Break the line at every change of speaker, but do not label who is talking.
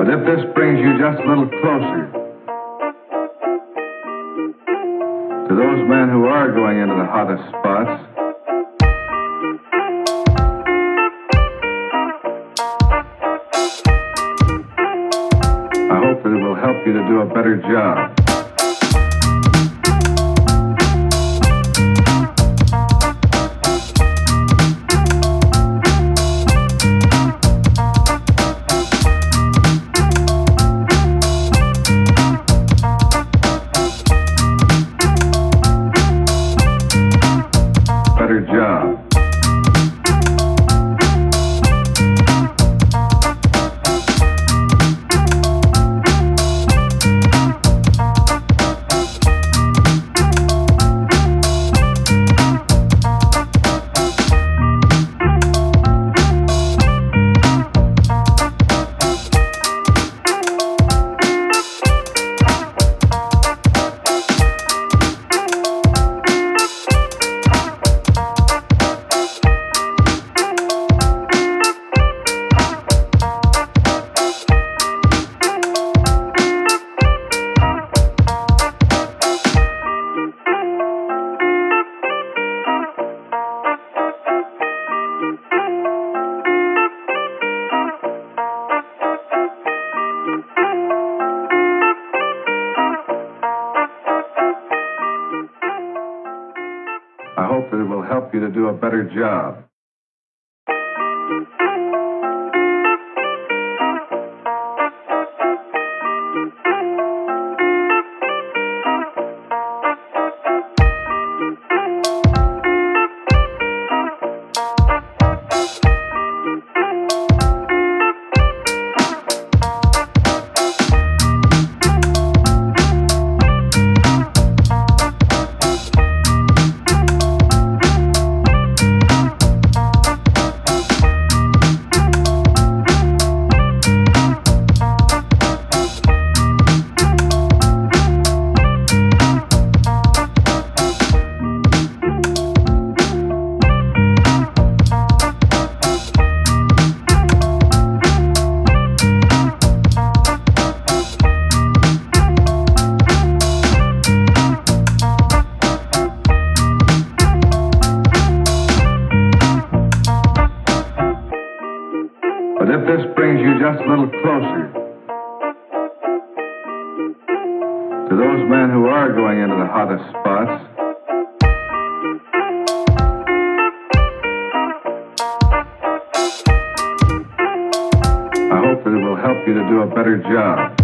But if this brings you just a little closer to those men who are going into the hottest spots, I hope that it will help you to do a better job. Better job. I hope that it will help you to do a better job. But if this brings you just a little closer to those men who are going into the hottest spots, I hope that it will help you to do a better job.